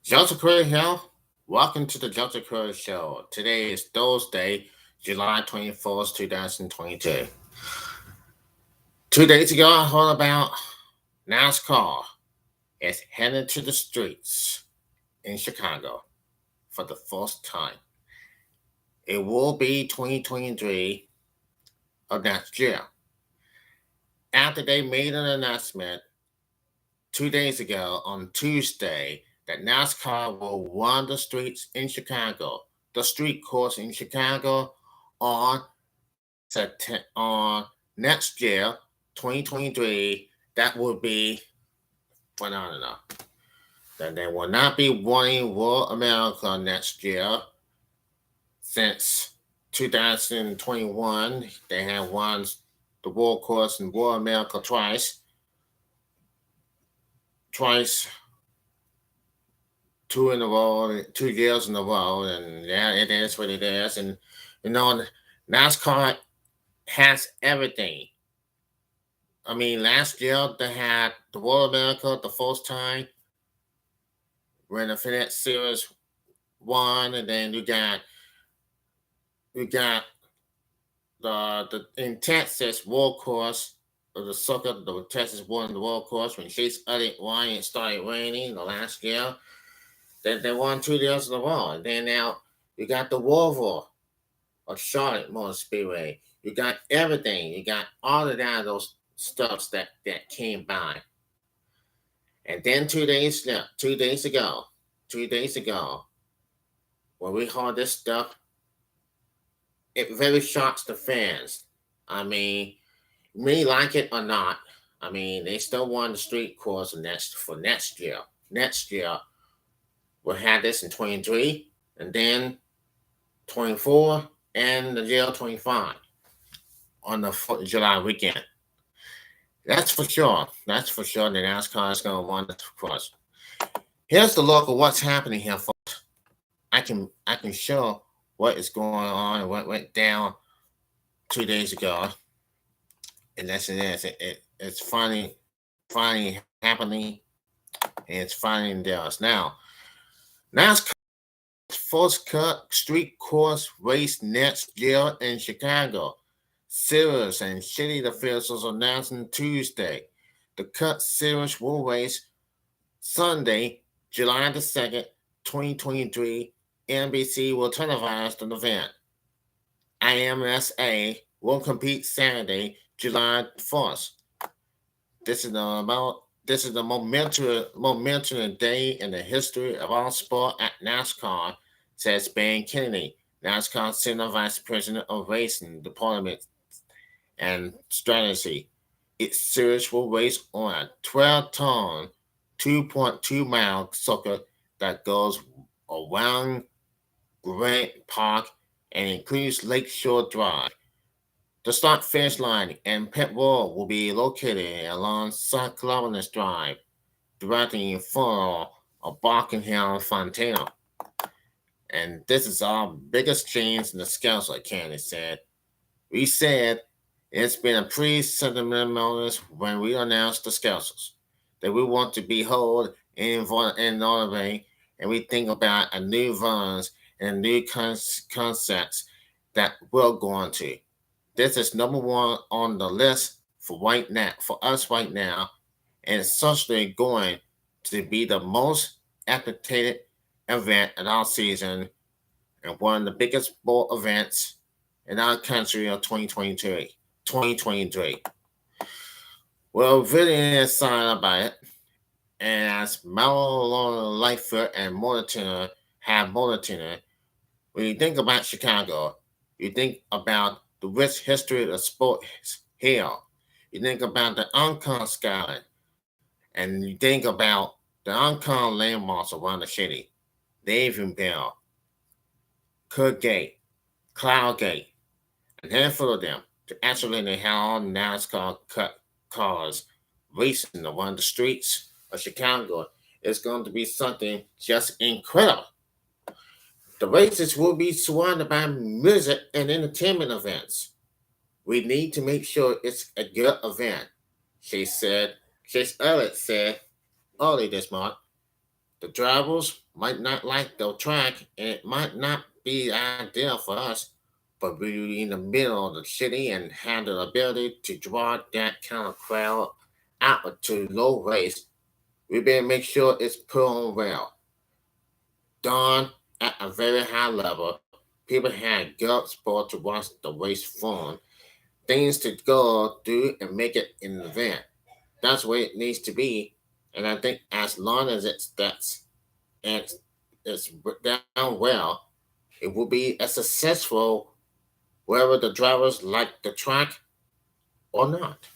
Joseph Crudup here. Welcome to the Joseph Crudup Show. Today is Thursday, July 24th, 2022. 2 days ago, I heard about NASCAR is headed to the streets in Chicago for the first time. It will be 2023 of next year. After they made an announcement 2 days ago on Tuesday that NASCAR will run the streets in Chicago, the street course in Chicago on on next year, 2023. That will be phenomenal. That they will not be running World America next year since 2021. They have won the World Course in World America twice, two in a row, 2 years in a row, and yeah, it is what it is. And you know, NASCAR has everything. I mean, last year they had the World America the first time when the FedEx Series won, and then you got the in Texas World Course of the Texas won the World Course when Chase Elliott won and it started raining the last year. They won 2 years in a row, and then now you got the Volvo of Charlotte Motor Speedway. You got everything. You got all of that those stuffs that came by. And then 2 days ago, when we heard this stuff, it very shocks the fans. I mean, me like it or not, I mean, they still won the street course for next year. Next year, we'll have this in 23, and then 24, and the year 25 on the 4th of July weekend. That's for sure. That's for sure. The NASCAR is going to win the course. Here's the look of what's happening here, folks. I can show what is going on and what went down 2 days ago, and that's it is. It's finally happening, and it's finally there. Now, NASCAR first cut street course race next year in Chicago. Series and city officials announcing Tuesday. The cut series will race Sunday, July the 2nd, 2023. NBC will televise the event. IMSA will compete Saturday, July 1st. This is the momentum day in the history of our sport at NASCAR, says Ben Kennedy, NASCAR Senior Vice President of Racing Department and Strategy. Its series will race on a 12-ton, 2.2-mile circuit that goes around Grant Park and includes Lakeshore Drive. The start finish line and pit road will be located along South Columbus Drive, directly in front of Buckingham Fontana. And this is our biggest change in the schedule, Kennedy said. We said it's been a pre-sentiment moment when we announced the schedules that we want to be held in Norway, and we think about a new runs and new concepts that we're going to. This is number one on the list for us right now, and it's certainly going to be the most anticipated event in our season and one of the biggest sport events in our country of 2023. We're really excited about it, and as Malone Lightfoot and Morton have Morton, when you think about Chicago, you think about the rich history of the sport here. You think about the Uncommon Skyline, and you think about the uncommon landmarks around the city. Davin Bell, Cook Gate, Cloud Gate, a handful of them to actually have all NASCAR cut cars racing around the streets of Chicago. It's going to be something just incredible. The races will be surrounded by music and entertainment events. We need to make sure it's a good event, Chase Elliott said early this month. The drivers might not like the track, and it might not be ideal for us, but we're in the middle of the city and have the ability to draw that kind of crowd out to low race. We better make sure it's put on well, done at a very high level. People had good sport to watch the race fun, things to go do and make it an event. That's where it needs to be. And I think as long as and it's done well, it will be as successful whether the drivers like the track or not.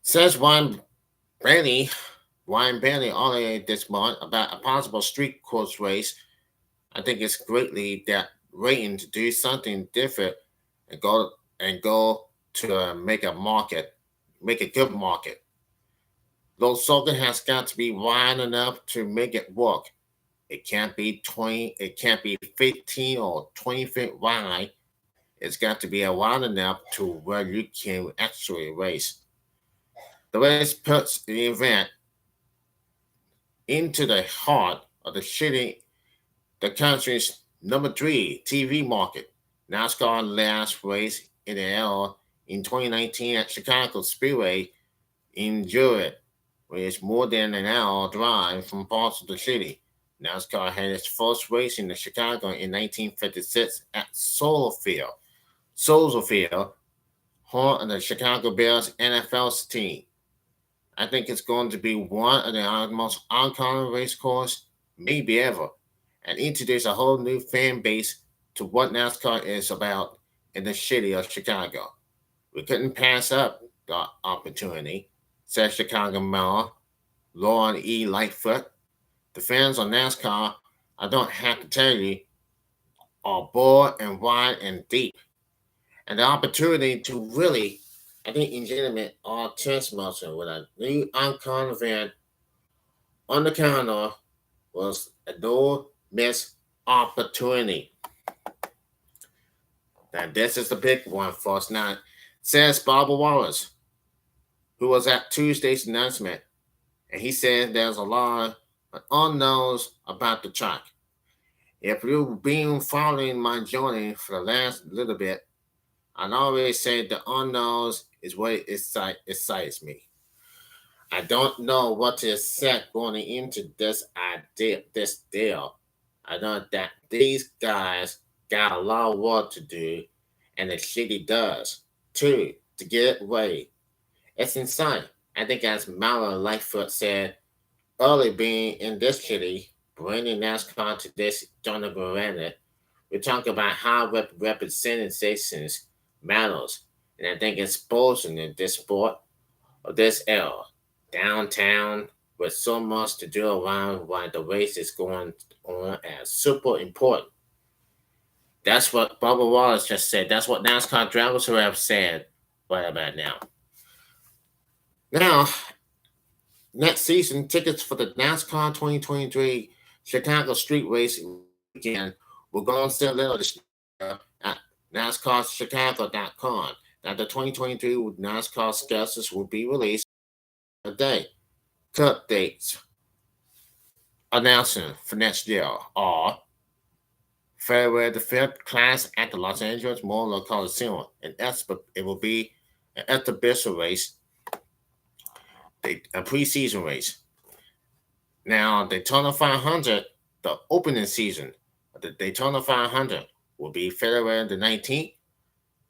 Says Ryan Bailey earlier this month about a possible street course race. I think it's greatly that rating to do something different and go to make a market, make a good market. Though something has got to be wide enough to make it work. It can't be 20, it can't be 15 or 20 feet wide. It's got to be wide enough to where you can actually race. The race puts the event into the heart of the city, the country's number three TV market. NASCAR last race in the L in 2019 at Chicago Speedway in Jewett, where it's more than an hour drive from parts of the city. NASCAR had its first race in Chicago in 1956 at Soldier Field, home of the Chicago Bears NFL team. I think it's going to be one of the most iconic race course maybe ever, and introduce a whole new fan base to what NASCAR is about in the city of Chicago. We couldn't pass up the opportunity, said Chicago Mayor Lauren E. Lightfoot. The fans of NASCAR, I don't have to tell you, are broad and wide and deep. And the opportunity to really, I think, legitimate our chest muscle with a new icon event on the calendar was a no miss opportunity. Now, this is the big one for us now, says Barbara Wallace, who was at Tuesday's announcement. And he said there's a lot of unknowns about the track. If you've been following my journey for the last little bit, I always say the unknowns is what excites me. I don't know what to expect going into this deal. I know that these guys got a lot of work to do, and the city does too to get it ready. It's insane. I think as Mallory Lightfoot said, early being in this city, bringing NASCAR to this John Granite, we talk about how representations matters, and I think exposing in this sport of this era, downtown, with so much to do around while the race is going on as super important. That's what Bubba Wallace just said. That's what NASCAR drivers who have said right about now. Now, next season, tickets for the NASCAR 2023 Chicago Street Race weekend will go on sale later this year at NASCARChicago.com. Now, the 2023 NASCAR schedules will be released a day. Cut dates announcing for next year are February the 5th, class at the Los Angeles Motor Coliseum. And it will be an exhibition race, a preseason race. Now, Daytona 500, the opening season of the Daytona 500 will be February the 19th,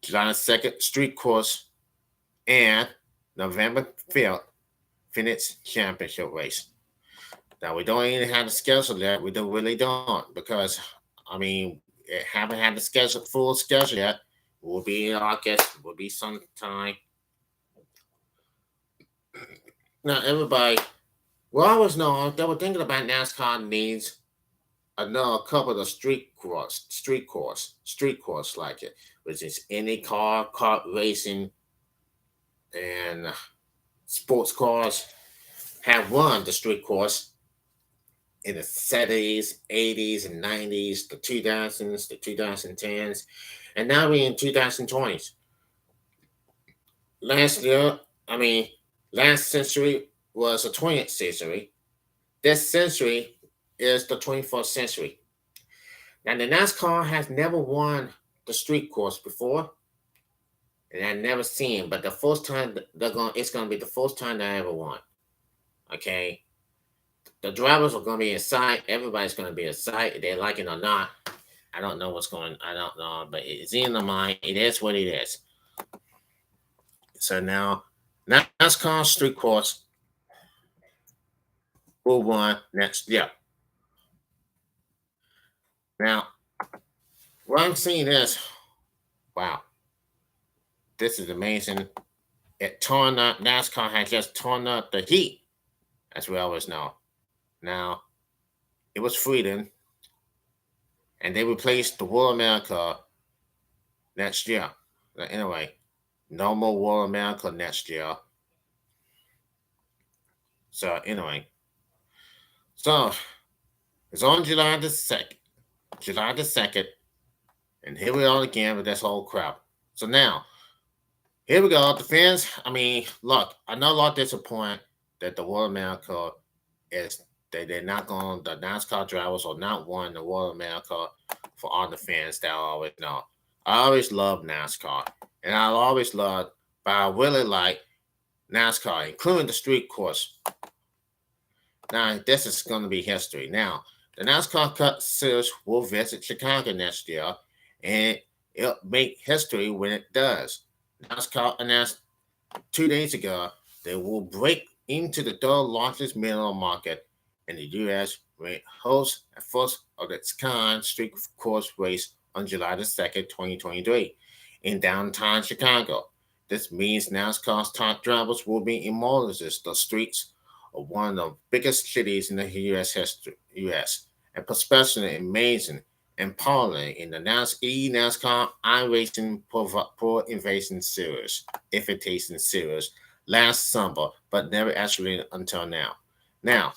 July 2nd, street course, and November 5th, Phoenix Championship race. Now, we don't even have the schedule yet. We really don't, because, I mean, haven't had the full schedule yet. It will be in August, it will be sometime. Now, everybody, we always know that we're thinking about NASCAR needs another couple of street course like it, which is any kart racing, and sports cars have won the street course in the 70s, 80s, and 90s, the 2000s, the 2010s, and now we're in 2020s. Last year, I mean, last century was the 20th century, This century is the 21st century. Now, the NASCAR has never won the street course before, and I've never seen. But the first time it's gonna be the first time they ever won. Okay, the drivers are gonna be in sight. Everybody's gonna be in sight, if they like it or not. I don't know what's going. I don't know, but it's in the mind. It is what it is. So now, NASCAR street course will run next year. Now, what I'm seeing is, wow, this is amazing. It torn up. NASCAR has just torn up the heat, as we always know. Now, it was freedom, and they replaced the World America next year. Anyway, no more World America next year. So anyway, so it's on July the 2nd. July the 2nd, and here we are again with this whole crap. So now, here we go. The fans, I mean, look, I know a lot disappointed that the World America is that they're not going, the NASCAR drivers are not won the World America for all the fans that I always know. I always love NASCAR, and I always love, but I really like NASCAR, including the street course. Now, this is going to be history. Now, the NASCAR Cup Series will visit Chicago next year, and it'll make history when it does. NASCAR announced 2 days ago they will break into the third largest mineral market in the U.S. when it hosts a first of its kind street course race on July the 2nd, 2023, in downtown Chicago. This means NASCAR's top drivers will be immortalized the streets of one of the biggest cities in the U.S. and especially amazing and parlaying in the NASCAR iRacing Pro Invasion Series, Invitation Series, last summer, but never actually until now. Now,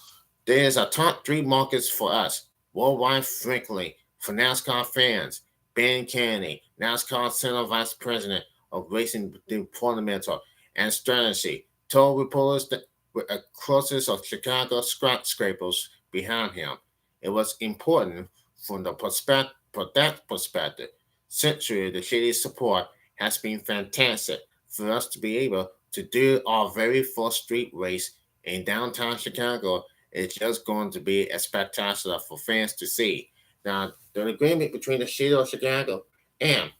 there's a top three markets for us worldwide, frankly, for NASCAR fans. Ben Kennedy, NASCAR Senior Vice President of Racing Deployment and Strategy, told reporters that with a cluster of Chicago skyscrapers behind him, it was important from that perspective. Century, the city's support has been fantastic for us to be able to do our very first street race in downtown Chicago. It's just going to be a spectacular for fans to see. Now, the agreement between the city of Chicago and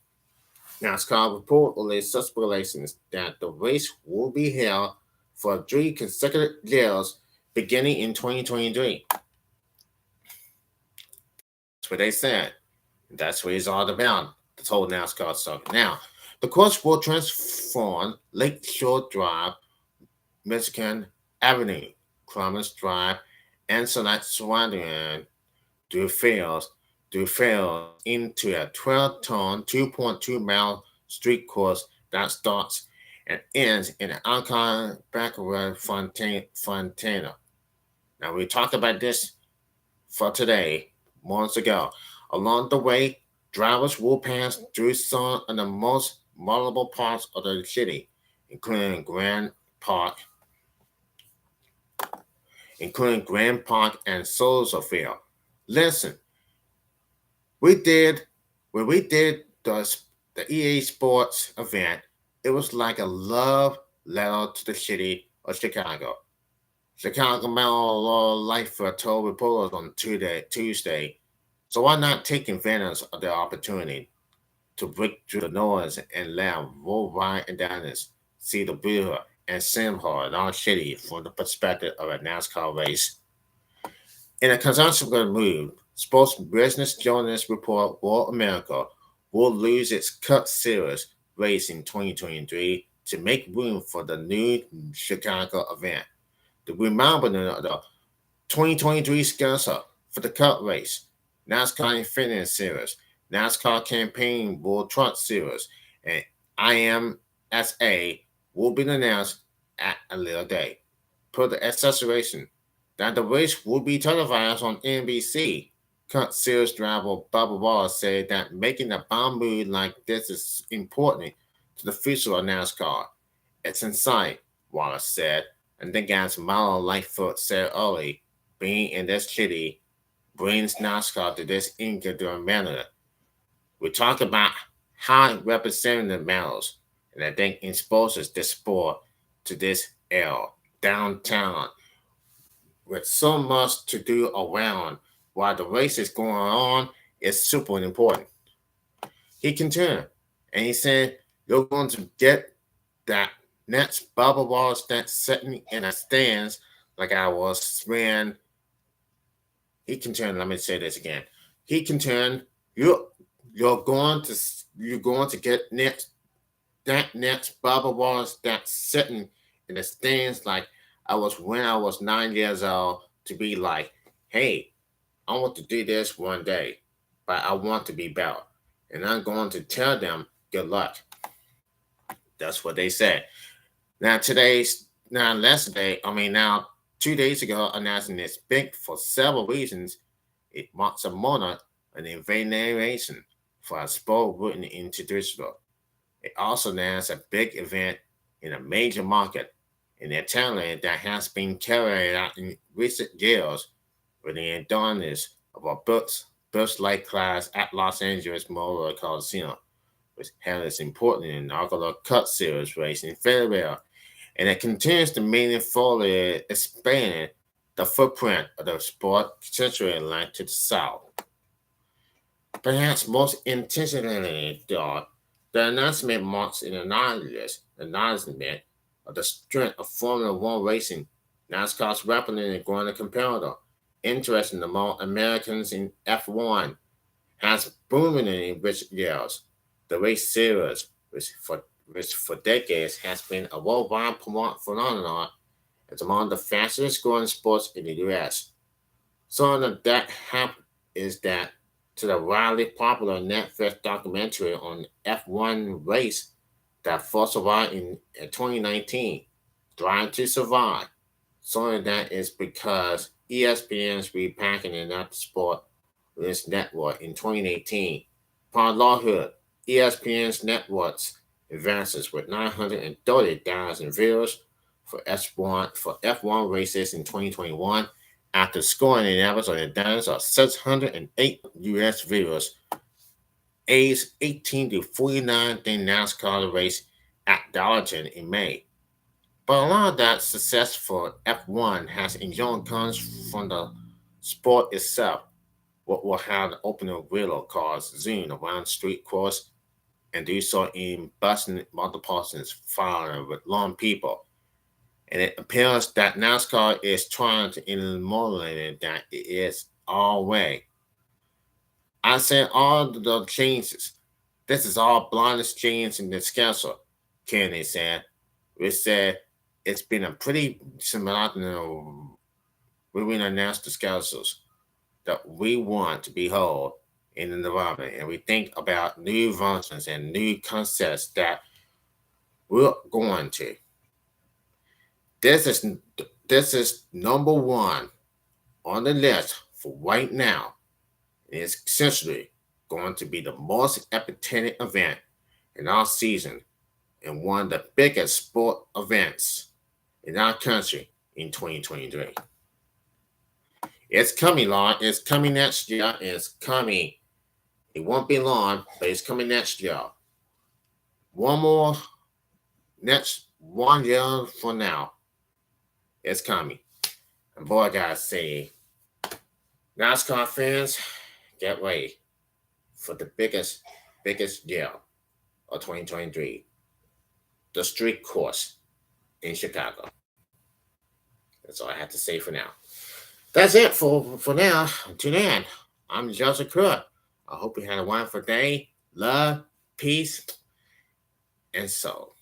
NASCAR reportedly stipulates that the race will be held for 3 consecutive years beginning in 2023. That's what they said. That's what it's all about, this whole NASCAR stuff. Now, the course will transform Lakeshore Drive, Michigan Avenue, Columbus Drive, and select surrounding through fields into a 12-ton, 2.2-mile street course that starts and ends in an iconic backward Fontana. Now, we talked about this for today, months ago. Along the way, drivers will pass through some of the most vulnerable parts of the city, including Grand Park and Soldier Field. Listen, we did when we did the EA Sports event. It was like a love letter to the city of Chicago. Chicago Metro Life told reporters on Tuesday, so why not take advantage of the opportunity to break through the noise and let worldwide independence see the beauty and symbol in our city from the perspective of a NASCAR race? In a consensual move, sports business journalists report World America will lose its Cup Series race in 2023 to make room for the new Chicago event. The remembering of the 2023 schedule for the Cup race, NASCAR Infinity Series, NASCAR Campaign World Truck Series, and IMSA will be announced at a later date. Per the acceleration, that the race will be televised on NBC. Cup Series driver Bubba Wallace said that making a bomb move like this is important to the future of NASCAR. It's in sight, Wallace said, and then guys Marlon Lightfoot said early being in this city brings NASCAR to this ingular manner. We talk about how it represents the medals, and I think exposes the sport to this era downtown with so much to do around while the race is going on is super important. He continued and he said, "You're going to get that next bubble ball that's sitting in a stands like I was when he continued. Let me say this again. He continued, you you're going to get next bubble balls that's sitting in the stands like I was when I was 9 years old to be like, hey, I want to do this one day, but I want to be better. And I'm going to tell them good luck. That's what they said. Now 2 days ago, announcing this big for several reasons. It marks a moment, an innovation for a sport rooted into digital. It also announced a big event in a major market in a talent that has been carried out in recent years with the endurance of a bus-like class at Los Angeles Motor Coliseum, which held its important inaugural Cup Series race in February, and it continues to meaningfully expand the footprint of the sport century line to the south. Perhaps most intentionally, though, the announcement marks an acknowledgement of the strength of Formula One racing, NASCAR's rapidly growing competitor. Interest among Americans in F1 has booming in recent years. The race series, which for decades has been a worldwide phenomenon, is among the fastest growing sports in the U.S. Some of that is that to the widely popular Netflix documentary on F1 race that first arrived in 2019, Drive to Survive. Some of that is because ESPN's repackaging up the sport with its network in 2018. Upon lawhood, ESPN's networks advances with 930,000 viewers for F1 races in 2021 after scoring an average of attendance of 608 U.S. viewers aged 18 to 49 during NASCAR race at Darlington in May. But a lot of that success for F1 has in turn comes from the sport itself, what will have the opening wheel cars zoom around the street course and do so in busting multiple following with long people. And it appears that NASCAR is trying to emulate that it is all way. I said all the changes. This is all blindest change in the schedule, Kennedy said. We said it's been a pretty similar when we announced the schedules that we want to behold in the environment, and we think about new versions and new concepts that we're going to. This is this is number one on the list for right now. It's essentially going to be the most epidemic event in our season and one of the biggest sport events in our country in 2023. It's coming, Lord. It's coming next year. It's coming. It won't be long, but it's coming next year. One more next 1 year from now. It's coming. And boy, I gotta say, NASCAR fans, get ready for the biggest year of 2023. The street course in Chicago. That's all I have to say for now. That's it for now. Until then, I'm Joseph Crudup. I hope you had a wonderful day. Love, peace, and soul.